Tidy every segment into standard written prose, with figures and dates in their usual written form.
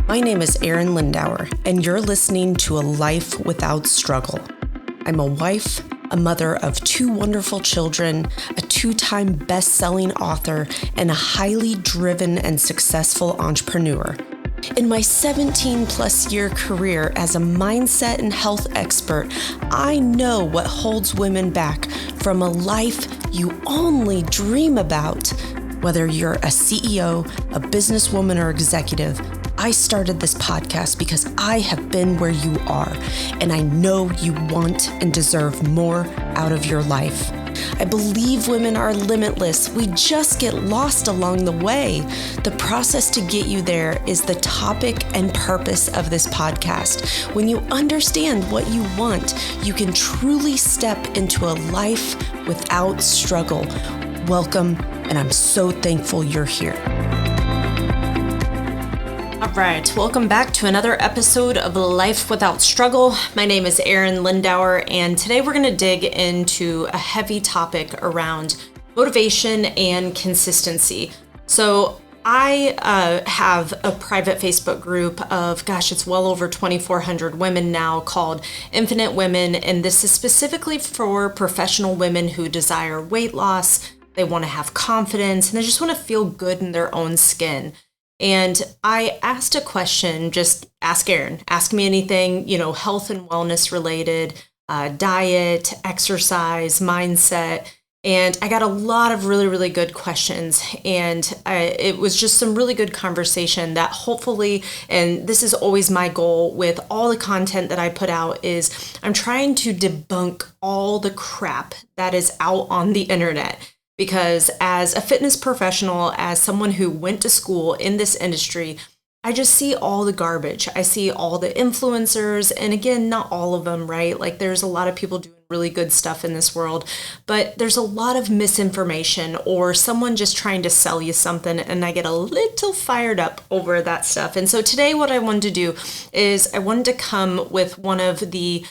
My name is Arin Lindauer, and you're listening to A Life Without Struggle. I'm a wife, a mother of 2 wonderful children, a 2-time best-selling author, and a highly driven and successful entrepreneur. In my 17-plus year career as a mindset and health expert, I know what holds women back from a life you only dream about. Whether you're a CEO, a businesswoman, or executive, I started this podcast because I have been where you are, and I know you want and deserve more out of your life. I believe women are limitless. We just get lost along the way. The process to get you there is the topic and purpose of this podcast. When you understand what you want, you can truly step into a life without struggle. Welcome, and I'm so thankful you're here. All right, welcome back to another episode of Life Without Struggle. My name is Arin Lindauer, and today we're going to dig into a heavy topic around motivation and consistency. So I have a private Facebook group of, it's well over 2,400 women now, called Infinite Women, and this is specifically for professional women who desire weight loss. They want to have confidence, and they just want to feel good in their own skin. And I asked a question, just ask Arin, ask me anything, health and wellness related, diet, exercise, mindset. And I got a lot of really, really good questions. And it was just some really good conversation that hopefully, and this is always my goal with all the content that I put out, is I'm trying to debunk all the crap that is out on the internet. Because as a fitness professional, as someone who went to school in this industry, I just see all the garbage. I see all the influencers, and again, not all of them, right? Like there's a lot of people doing really good stuff in this world, but there's a lot of misinformation or someone just trying to sell you something, and I get a little fired up over that stuff. And so today what I wanted to do is I wanted to come with one of the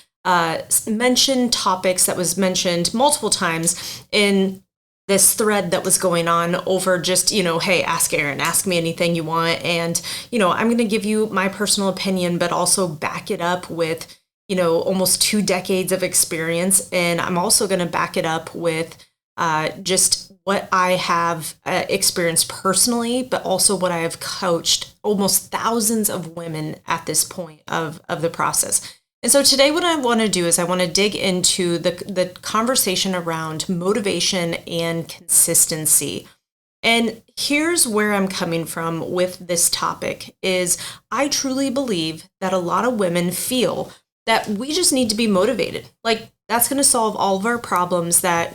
mentioned topics that was mentioned multiple times in this thread that was going on over just, hey, ask Arin, ask me anything you want. And, I'm going to give you my personal opinion, but also back it up with, almost 2 decades of experience. And I'm also going to back it up with just what I have experienced personally, but also what I have coached almost thousands of women at this point of the process. And so today what I want to do is I want to dig into the conversation around motivation and consistency. And here's where I'm coming from with this topic is I truly believe that a lot of women feel that we just need to be motivated. Like that's going to solve all of our problems, that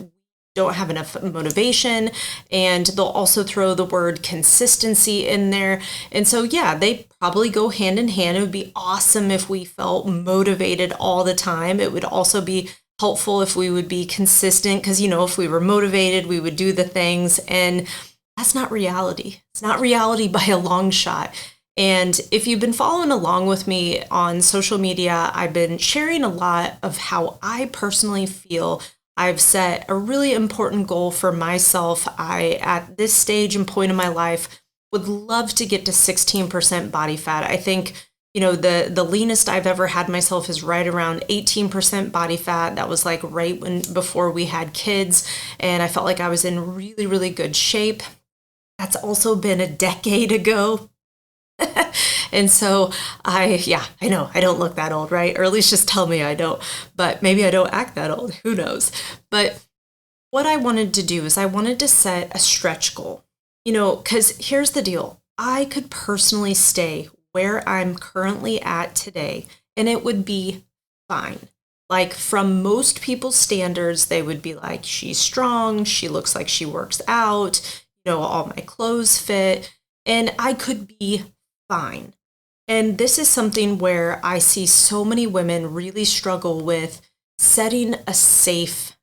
don't have enough motivation, and they'll also throw the word consistency in there. And so, they probably go hand in hand. It would be awesome if we felt motivated all the time. It would also be helpful if we would be consistent because, if we were motivated, we would do the things. And that's not reality. It's not reality by a long shot. And if you've been following along with me on social media, I've been sharing a lot of how I personally feel. I've set a really important goal for myself. I, at this stage and point in my life, would love to get to 16% body fat. I think, the leanest I've ever had myself is right around 18% body fat. That was like right before we had kids. And I felt like I was in really, really good shape. That's also been a decade ago. And so I know I don't look that old, right? Or at least just tell me I don't, but maybe I don't act that old. Who knows? But what I wanted to do is I wanted to set a stretch goal, because here's the deal. I could personally stay where I'm currently at today, and it would be fine. Like from most people's standards, they would be like, she's strong. She looks like she works out. All my clothes fit, and I could be fine. And this is something where I see so many women really struggle with setting a safe,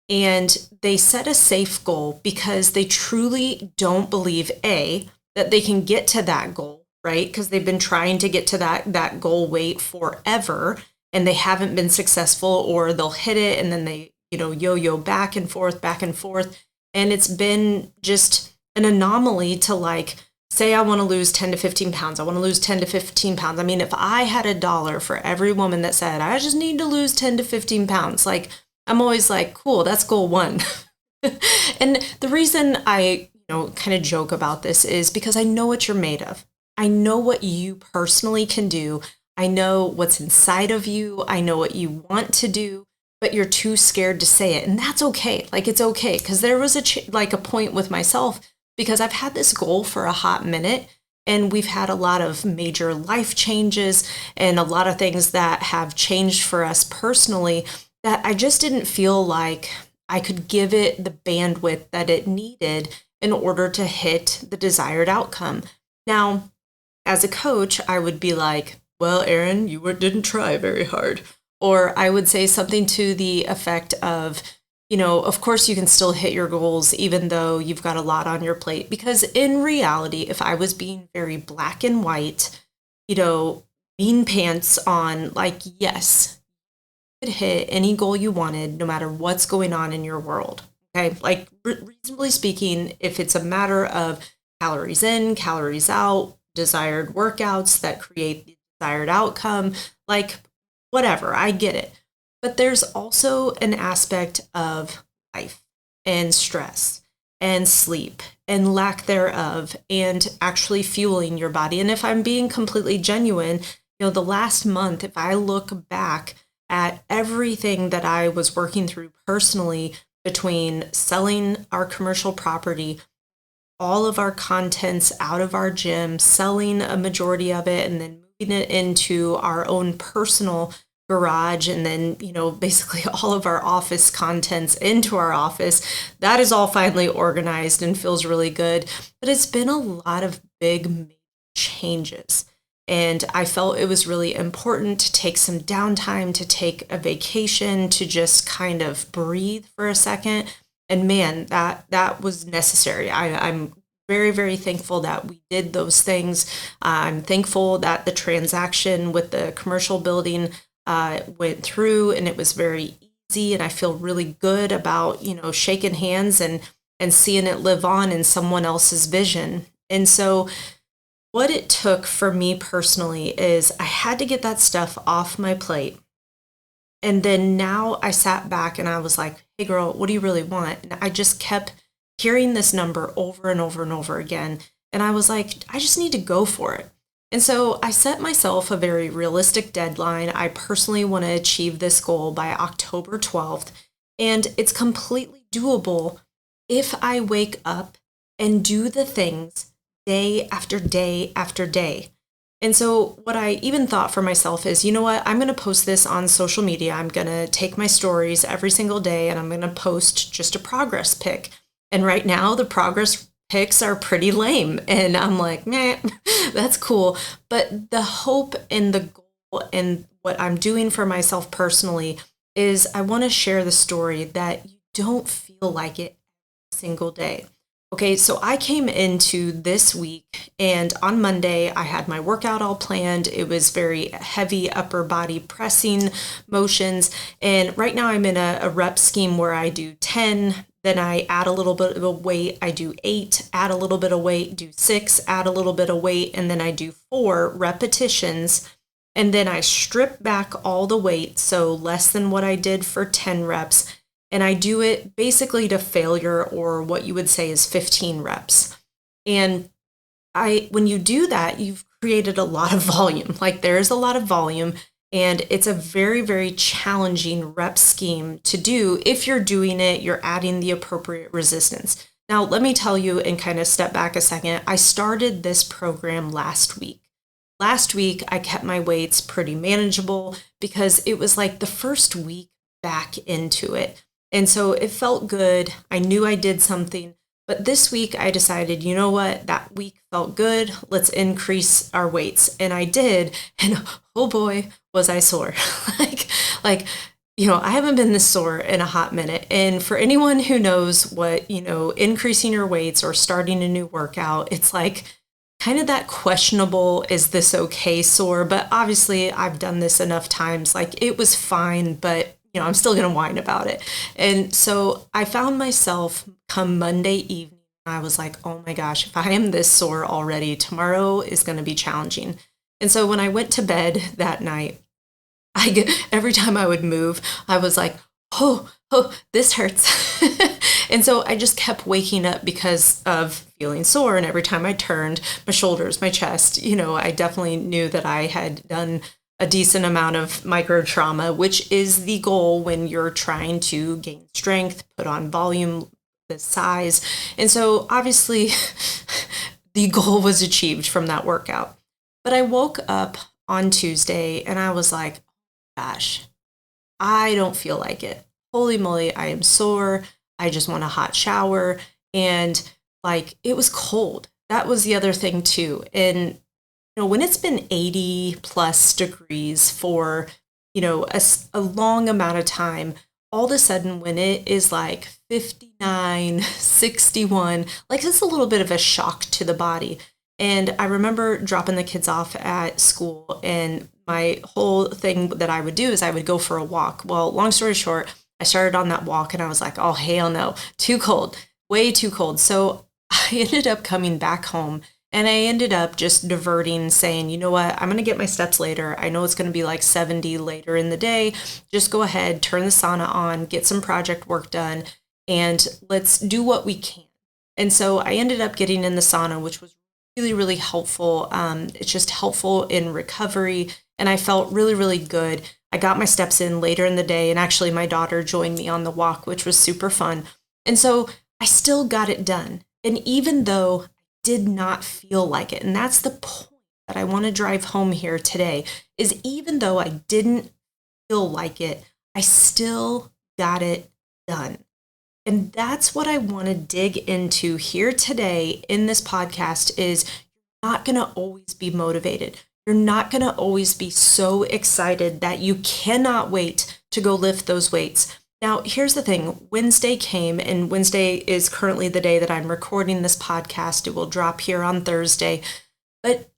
and they set a safe goal because they truly don't believe, A, that they can get to that goal, right? Because they've been trying to get to that goal weight forever, and they haven't been successful, or they'll hit it and then they, yo-yo back and forth. And it's been just an anomaly to like say I want to lose 10 to 15 pounds. I want to lose 10 to 15 pounds. I mean, if I had $1 for every woman that said, I just need to lose 10 to 15 pounds, like, I'm always like, cool, that's goal one. And the reason I, kind of joke about this is because I know what you're made of. I know what you personally can do. I know what's inside of you. I know what you want to do, but you're too scared to say it. And that's okay. Like, it's okay. Because there was a point with myself, because I've had this goal for a hot minute, and we've had a lot of major life changes and a lot of things that have changed for us personally, that I just didn't feel like I could give it the bandwidth that it needed in order to hit the desired outcome. Now, as a coach, I would be like, well, Arin, you didn't try very hard. Or I would say something to the effect of, of course you can still hit your goals even though you've got a lot on your plate. Because in reality, if I was being very black and white, bean pants on, like, yes, you could hit any goal you wanted no matter what's going on in your world. Okay, like reasonably speaking, if it's a matter of calories in, calories out, desired workouts that create the desired outcome, like whatever, I get it. But there's also an aspect of life and stress and sleep and lack thereof, and actually fueling your body. And if I'm being completely genuine, the last month, if I look back at everything that I was working through personally, between selling our commercial property, all of our contents out of our gym, selling a majority of it, and then moving it into our own personal garage, and then, basically all of our office contents into our office, that is all finally organized and feels really good. But it's been a lot of big changes. And I felt it was really important to take some downtime, to take a vacation, to just kind of breathe for a second. And man, that was necessary. I'm very, very thankful that we did those things. I'm thankful that the transaction with the commercial building went through, and it was very easy. And I feel really good about, shaking hands and seeing it live on in someone else's vision. And so what it took for me personally is I had to get that stuff off my plate. And then now I sat back and I was like, hey girl, what do you really want? And I just kept hearing this number over and over and over again. And I was like, I just need to go for it. And so I set myself a very realistic deadline. I personally want to achieve this goal by October 12th. And it's completely doable if I wake up and do the things day after day after day. And so what I even thought for myself is, you know what, I'm going to post this on social media. I'm going to take my stories every single day and I'm going to post just a progress pic. And right now the progress pics are pretty lame. And I'm like, meh, that's cool. But the hope and the goal and what I'm doing for myself personally is I want to share the story that you don't feel like it every single day. Okay, so I came into this week, and on Monday, I had my workout all planned. It was very heavy upper body pressing motions. And right now I'm in a rep scheme where I do 10, then I add a little bit of a weight, I do 8, add a little bit of weight, do 6, add a little bit of weight, and then I do 4 repetitions. And then I strip back all the weight, so less than what I did for 10 reps. And I do it basically to failure, or what you would say is 15 reps. And when you do that, you've created a lot of volume. Like, there is a lot of volume, and it's a very, very challenging rep scheme to do. If you're doing it, you're adding the appropriate resistance. Now, let me tell you and kind of step back a second. I started this program last week. Last week, I kept my weights pretty manageable because it was like the first week back into it. And so it felt good. I knew I did something. But this week I decided, you know what, that week felt good. Let's increase our weights. And I did. And oh boy, was I sore. I haven't been this sore in a hot minute. And for anyone who knows what, increasing your weights or starting a new workout, it's like kind of that questionable, is this okay sore? But obviously I've done this enough times. Like, it was fine, but I'm still going to whine about it. And so I found myself come Monday evening I was like, oh my gosh, if I am this sore already, tomorrow is going to be challenging. And so when I went to bed that night, every time I would move, I was like, oh, this hurts. And so I just kept waking up because of feeling sore. And every time I turned, my shoulders, my chest, I definitely knew that I had done a decent amount of micro trauma, which is the goal when you're trying to gain strength, put on volume, the size. And so obviously the goal was achieved from that workout. But I woke up on Tuesday and I was like, gosh, I don't feel like it. Holy moly, I am sore. I just want a hot shower. And like, it was cold. That was the other thing too. And, when it's been 80 plus degrees for, a long amount of time, all of a sudden when it is like 59, 61, like it's a little bit of a shock to the body. And I remember dropping the kids off at school, and my whole thing that I would do is I would go for a walk. Well, long story short, I started on that walk and I was like, oh, hell no, too cold, way too cold. So I ended up coming back home and I ended up just diverting, saying, you know what, I'm going to get my steps later. I know it's going to be like 70 later in the day. Just go ahead, turn the sauna on, get some project work done, and let's do what we can. And so I ended up getting in the sauna, which was really, really helpful. It's just helpful in recovery. And I felt really, really good. I got my steps in later in the day. And actually my daughter joined me on the walk, which was super fun. And so I still got it done. And even though I did not feel like it, and that's the point that I want to drive home here today, is even though I didn't feel like it, I still got it done. And that's what I want to dig into here today in this podcast is you're not going to always be motivated. You're not going to always be so excited that you cannot wait to go lift those weights. Now, here's the thing. Wednesday came, and Wednesday is currently the day that I'm recording this podcast. It will drop here on Thursday. But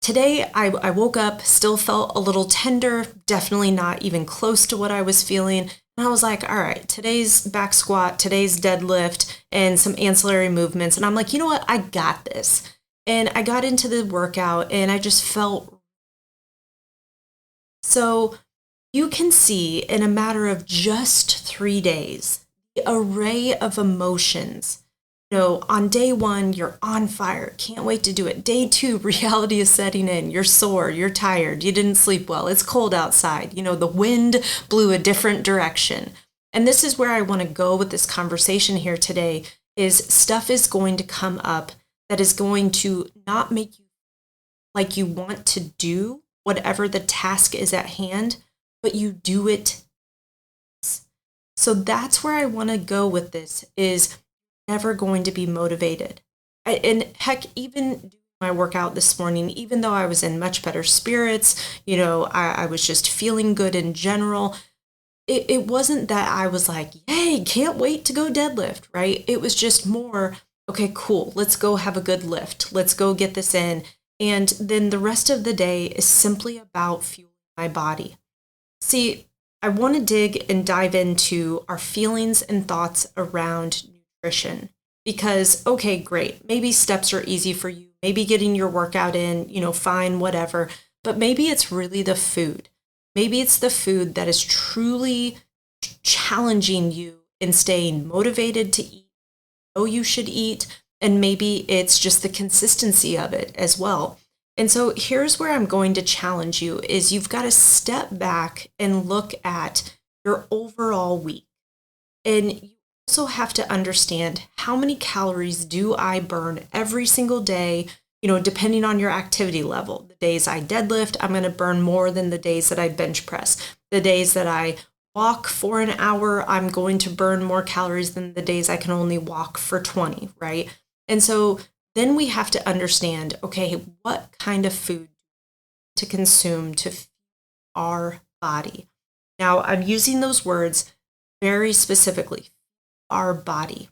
today I woke up, still felt a little tender, definitely not even close to what I was feeling. And I was like, all right, today's back squat, today's deadlift, and some ancillary movements. And I'm like, you know what? I got this. And I got into the workout and I just felt. So you can see in a matter of just 3 days, the array of emotions. On day one, you're on fire, can't wait to do it. Day two, reality is setting in. You're sore, you're tired, you didn't sleep well, it's cold outside. The wind blew a different direction. And this is where I want to go with this conversation here today is stuff is going to come up that is going to not make you like you want to do whatever the task is at hand, but you do it. So that's where I want to go with this is never going to be motivated. And heck, even doing my workout this morning, even though I was in much better spirits, I was just feeling good in general. It wasn't that I was like, yay, can't wait to go deadlift, right? It was just more, okay, cool, let's go have a good lift. Let's go get this in. And then the rest of the day is simply about fueling my body. See, I want to dig and dive into our feelings and thoughts around nutrition because, okay, great. Maybe steps are easy for you. Maybe getting your workout in, fine, whatever. But maybe it's really the food. Maybe it's the food that is truly challenging you in staying motivated to eat, you should eat. And maybe it's just the consistency of it as well. And so here's where I'm going to challenge you is you've got to step back and look at your overall week. And you also have to understand how many calories do I burn every single day, depending on your activity level. The days I deadlift, I'm going to burn more than the days that I bench press. The days that I walk for an hour, I'm going to burn more calories than the days I can only walk for 20, right? And so then we have to understand, okay, what kind of food to consume to feed our body. Now, I'm using those words very specifically, our body.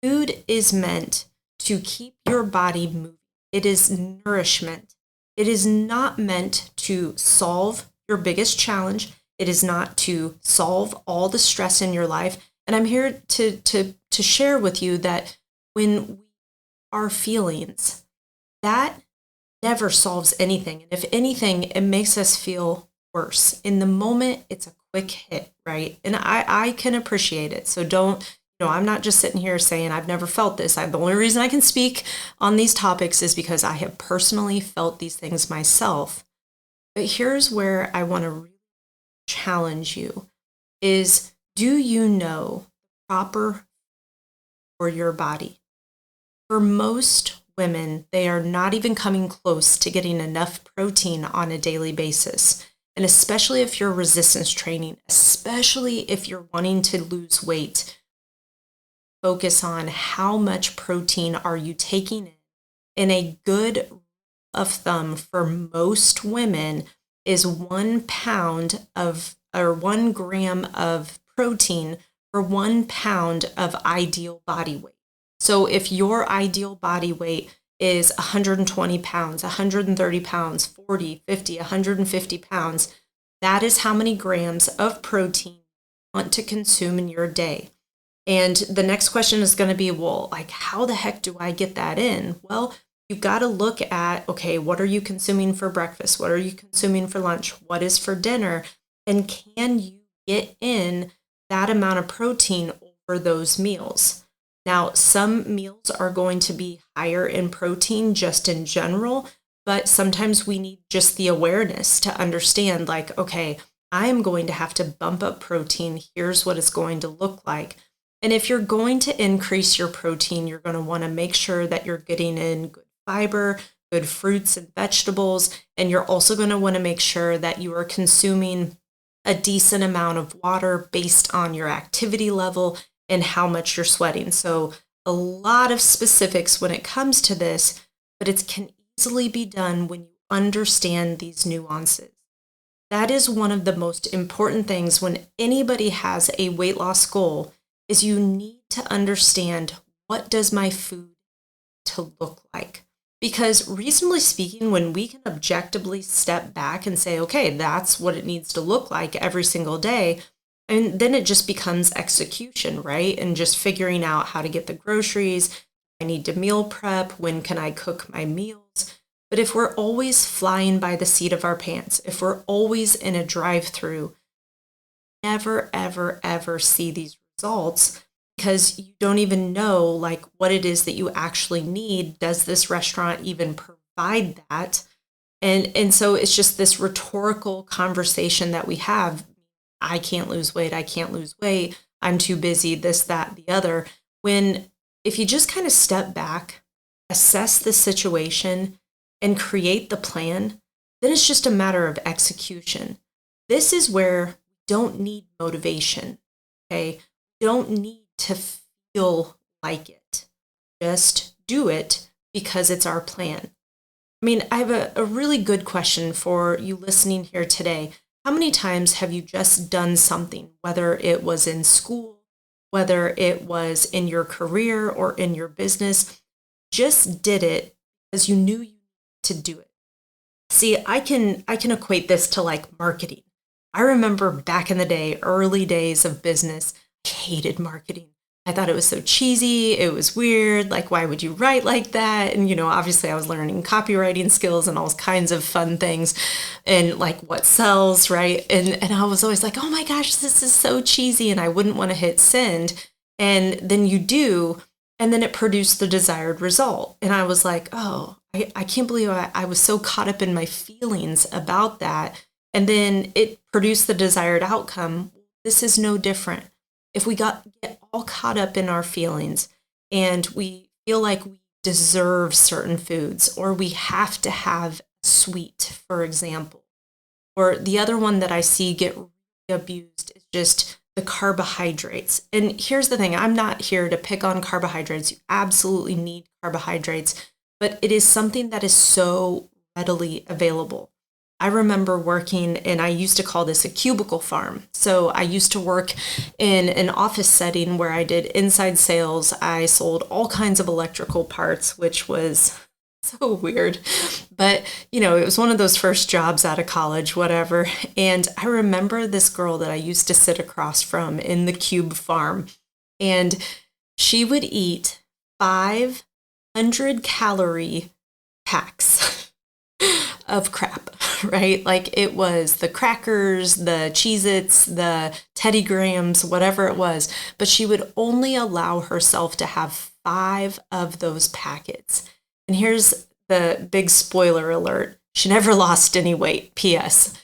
Food is meant to keep your body moving. It is nourishment. It is not meant to solve your biggest challenge. It is not to solve all the stress in your life. And I'm here to share with you that when we our feelings, that never solves anything. And if anything, it makes us feel worse. In the moment, it's a quick hit, right? And I can appreciate it. So I'm not just sitting here saying I've never felt this. The only reason I can speak on these topics is because I have personally felt these things myself. But here's where I want to really challenge you is, do you know the proper for your body? For most women, they are not even coming close to getting enough protein on a daily basis. And especially if you're resistance training, especially if you're wanting to lose weight, focus on how much protein are you taking in. And a good rule of thumb for most women is 1 pound of, or 1 gram of protein for 1 pound of ideal body weight. So if your ideal body weight is 120 pounds, 130 pounds, 40, 50, 150 pounds, that is how many grams of protein you want to consume in your day. And the next question is going to be, well, like, how the heck do I get that in? Well, you've got to look at, okay, what are you consuming for breakfast? What are you consuming for lunch? What is for dinner? And can you get in that amount of protein over those meals? Now, some meals are going to be higher in protein just in general, but sometimes we need just the awareness to understand, like, okay, I am going to have to bump up protein. Here's what it's going to look like. And if you're going to increase your protein, you're going to want to make sure that you're getting in good fiber, good fruits and vegetables, and you're also going to want to make sure that you are consuming a decent amount of water based on your activity level and how much you're sweating. So a lot of specifics when it comes to this, but it can easily be done when you understand these nuances. That is one of the most important things when anybody has a weight loss goal, is you need to understand, what does my food to look like? Because reasonably speaking, when we can objectively step back and say, okay, that's what it needs to look like every single day, and then it just becomes execution, right? And just figuring out how to get the groceries. I need to meal prep. When can I cook my meals? But if we're always flying by the seat of our pants, if we're always in a drive-through, never, ever, ever see these results, because you don't even know like what it is that you actually need. Does this restaurant even provide that? And so it's just this rhetorical conversation that we have. I can't lose weight. I can't lose weight. I'm too busy, this, that, the other. When if you just kind of step back, assess the situation, and create the plan, then it's just a matter of execution. This is where we don't need motivation, okay? We don't need to feel like it. Just do it because it's our plan. I mean, I have a really good question for you listening here today. How many times have you just done something, whether it was in school, whether it was in your career or in your business, just did it because you knew you needed to do it? See, I can equate this to like marketing. I remember back in the day, early days of business, I hated marketing. I thought it was so cheesy. It was weird. Like, why would you write like that? And, obviously I was learning copywriting skills and all kinds of fun things and like what sells, right? And I was always like, oh my gosh, this is so cheesy. And I wouldn't want to hit send. And then you do, and then it produced the desired result. And I was like, oh, I can't believe I was so caught up in my feelings about that. And then it produced the desired outcome. This is no different. If we get all caught up in our feelings and we feel like we deserve certain foods, or we have to have sweet, for example, or the other one that I see get really abused is just the carbohydrates. And here's the thing, I'm not here to pick on carbohydrates. You absolutely need carbohydrates, but it is something that is so readily available. I remember working, and I used to call this a cubicle farm. So I used to work in an office setting where I did inside sales. I sold all kinds of electrical parts, which was so weird. But, it was one of those first jobs out of college, whatever. And I remember this girl that I used to sit across from in the cube farm, and she would eat 500 calorie packs of crap, right? Like it was the crackers, the Cheez-Its, the Teddy Grahams, whatever it was. But she would only allow herself to have 5 of those packets. And here's the big spoiler alert. She never lost any weight, P.S.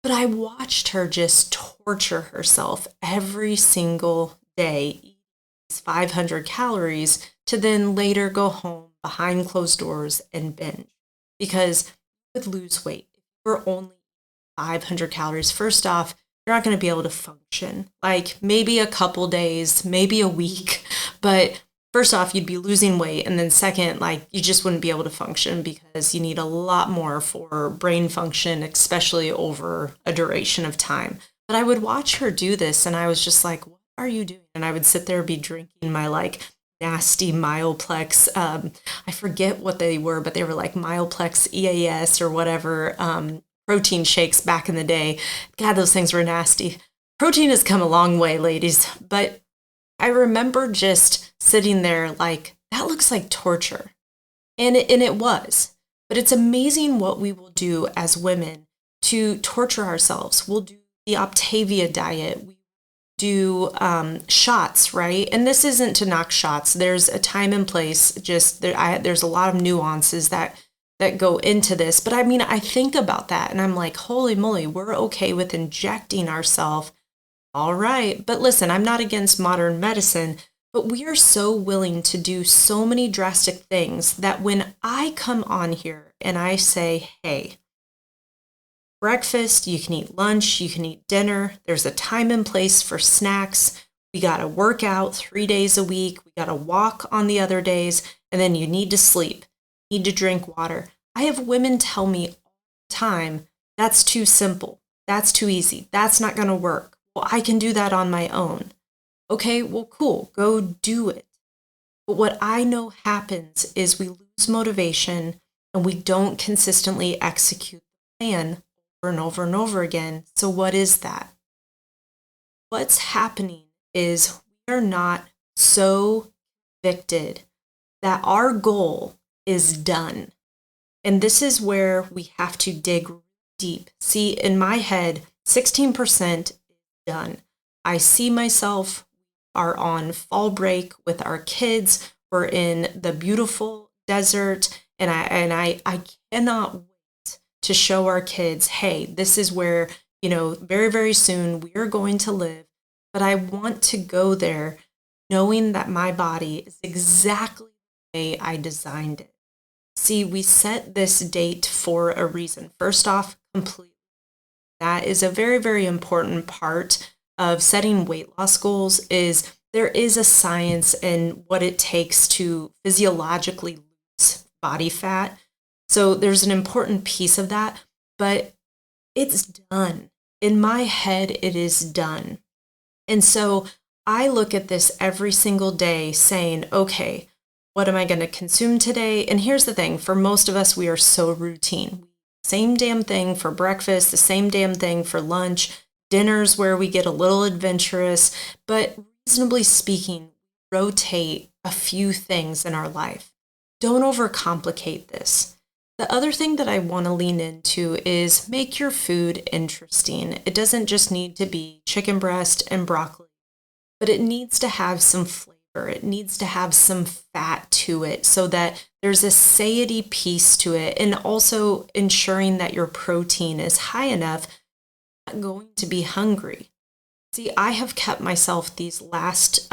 But I watched her just torture herself every single day, eat these 500 calories to then later go home behind closed doors and binge. Because you would lose weight if you're only 500 calories. First off, you're not going to be able to function. Like maybe a couple days, maybe a week, but first off, you'd be losing weight. And then second, like you just wouldn't be able to function because you need a lot more for brain function, especially over a duration of time. But I would watch her do this and I was just like, what are you doing? And I would sit there, be drinking my like nasty Myoplex. I forget what they were, but they were like Myoplex EAS or whatever, protein shakes back in the day. God, those things were nasty. Protein has come a long way, ladies. But I remember just sitting there like, that looks like torture. And it was. But it's amazing what we will do as women to torture ourselves. We'll do the Optavia diet. We do shots, right? And this isn't to knock shots. There's a time and place. Just there's a lot of nuances that go into this. But I mean, I think about that and I'm like, holy moly, we're okay with injecting ourselves. All right. But listen, I'm not against modern medicine, but we are so willing to do so many drastic things that when I come on here and I say, hey, breakfast, you can eat lunch, you can eat dinner. There's a time and place for snacks. We got to work out 3 days a week. We got to walk on the other days. And then you need to sleep, need to drink water. I have women tell me all the time, that's too simple. That's too easy. That's not going to work. Well, I can do that on my own. Okay, well, cool. Go do it. But what I know happens is we lose motivation and we don't consistently execute the plan over and over and over again. So what is that? What's happening is we are not so convicted that our goal is done. And this is where we have to dig deep. See, in my head, 16% is done. I see myself, are on fall break with our kids. We're in the beautiful desert. And I cannot wait to show our kids, hey, this is where, very, very soon we are going to live. But I want to go there knowing that my body is exactly the way I designed it. See, we set this date for a reason. First off, completely. That is a very, very important part of setting weight loss goals is there is a science in what it takes to physiologically lose body fat. So there's an important piece of that, but it's done. In my head, it is done. And so I look at this every single day saying, okay, what am I going to consume today? And here's the thing, for most of us, we are so routine. Same damn thing for breakfast, the same damn thing for lunch, dinners where we get a little adventurous, but reasonably speaking, rotate a few things in our life. Don't overcomplicate this. The other thing that I want to lean into is make your food interesting. It doesn't just need to be chicken breast and broccoli, but it needs to have some flavor. It needs to have some fat to it so that there's a satiety piece to it, and also ensuring that your protein is high enough, not going to be hungry. See, I have kept myself these last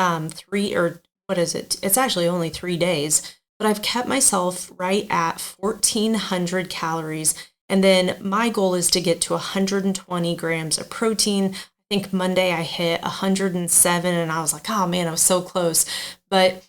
it's actually only 3 days, but I've kept myself right at 1,400 calories. And then my goal is to get to 120 grams of protein. I think Monday I hit 107 and I was like, oh man, I was so close. But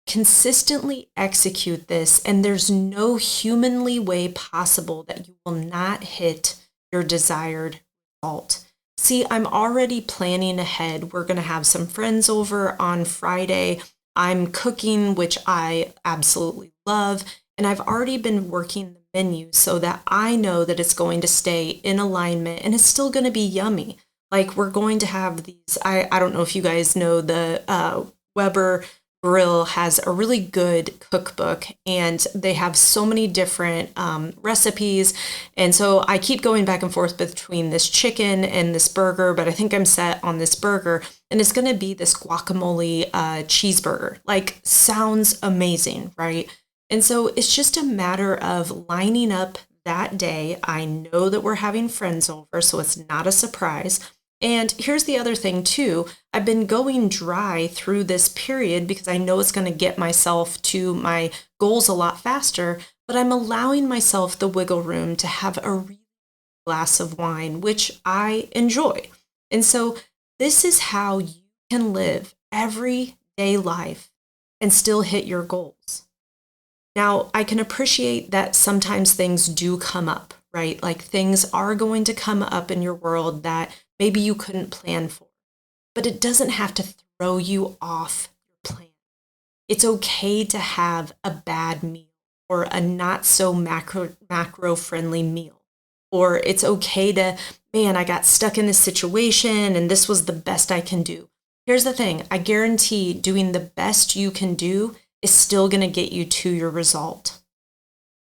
consistently execute this, and there's no humanly way possible that you will not hit your desired result. See, I'm already planning ahead. We're going to have some friends over on Friday. I'm cooking, which I absolutely love. And I've already been working the menu so that I know that it's going to stay in alignment and it's still going to be yummy. Like we're going to have these, I don't know if you guys know the Weber Grill has a really good cookbook, and they have so many different recipes. And so I keep going back and forth between this chicken and this burger, but I think I'm set on this burger, and it's going to be this guacamole cheeseburger. Like, sounds amazing, right? And so it's just a matter of lining up that day. I know that we're having friends over, so it's not a surprise. And here's the other thing too. I've been going dry through this period because I know it's going to get myself to my goals a lot faster, but I'm allowing myself the wiggle room to have a real glass of wine, which I enjoy. And so this is how you can live everyday life and still hit your goals. Now, I can appreciate that sometimes things do come up, right? Like, things are going to come up in your world that maybe you couldn't plan for, but it doesn't have to throw you off your plan. It's okay to have a bad meal or a not so macro friendly meal, or it's okay to, man, I got stuck in this situation and this was the best I can do. Here's the thing. I guarantee doing the best you can do is still going to get you to your result.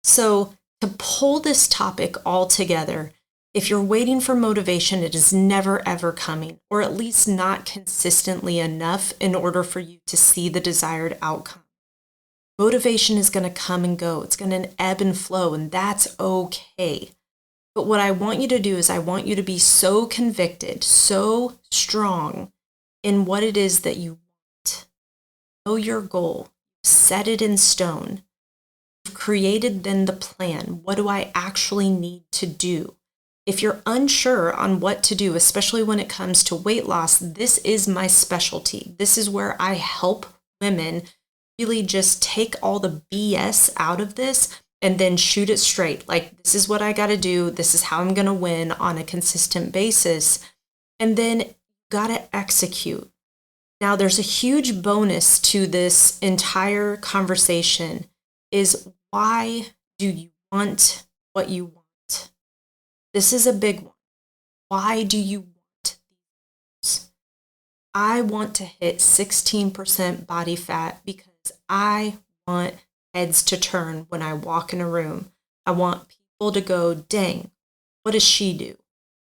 So to pull this topic all together, if you're waiting for motivation, it is never, ever coming, or at least not consistently enough in order for you to see the desired outcome. Motivation is going to come and go. It's going to ebb and flow, and that's okay. But what I want you to do is I want you to be so convicted, so strong in what it is that you want. Know your goal. Set it in stone. You've created then the plan. What do I actually need to do? If you're unsure on what to do, especially when it comes to weight loss, this is my specialty. This is where I help women really just take all the BS out of this and then shoot it straight. Like, this is what I got to do. This is how I'm going to win on a consistent basis. And then you got to execute. Now, there's a huge bonus to this entire conversation is, why do you want what you want? This is a big one. Why do you want these? I want to hit 16% body fat because I want heads to turn when I walk in a room. I want people to go, dang, what does she do?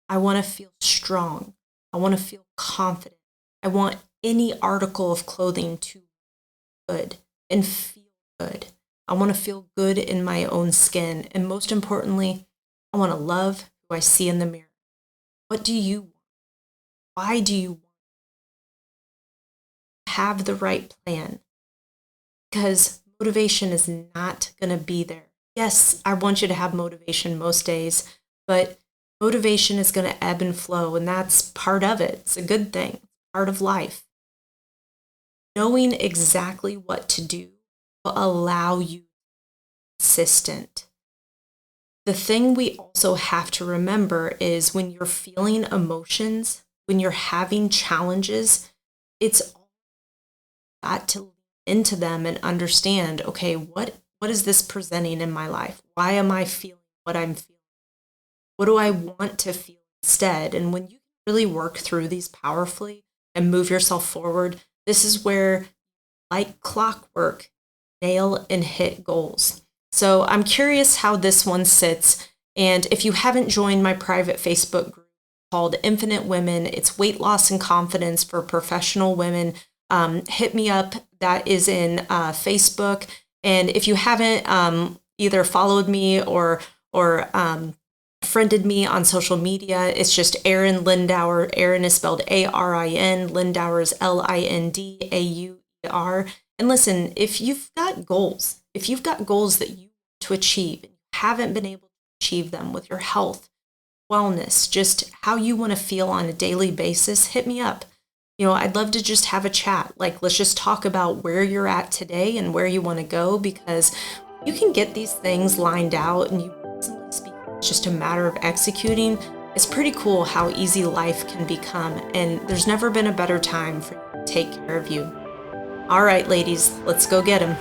I want to feel strong. I want to feel confident. I want any article of clothing to look good and feel good. I want to feel good in my own skin. And most importantly, I want to love who I see in the mirror. What do you want? Why do you want? Have the right plan, because motivation is not going to be there. Yes, I want you to have motivation most days, but motivation is going to ebb and flow, and that's part of it. It's a good thing. It's part of life. Knowing exactly what to do will allow you to be consistent. The thing we also have to remember is when you're feeling emotions, when you're having challenges, it's got to lean into them and understand, okay, what is this presenting in my life? Why am I feeling what I'm feeling? What do I want to feel instead? And when you really work through these powerfully and move yourself forward, this is where, like clockwork, nail and hit goals. So I'm curious how this one sits. And if you haven't joined my private Facebook group called Infinite Women, it's weight loss and confidence for professional women. Hit me up. That is in Facebook. And if you haven't either followed me or friended me on social media, it's just Arin Lindauer. Arin is spelled Arin. Lindauer is Lindauer. And listen, if you've got goals that you want to achieve and you haven't been able to achieve them with your health, wellness, just how you want to feel on a daily basis, hit me up. I'd love to just have a chat. Like, let's just talk about where you're at today and where you want to go, because you can get these things lined out and you easily speak. It's just a matter of executing. It's pretty cool how easy life can become, and there's never been a better time for you to take care of you. All right, ladies, let's go get them.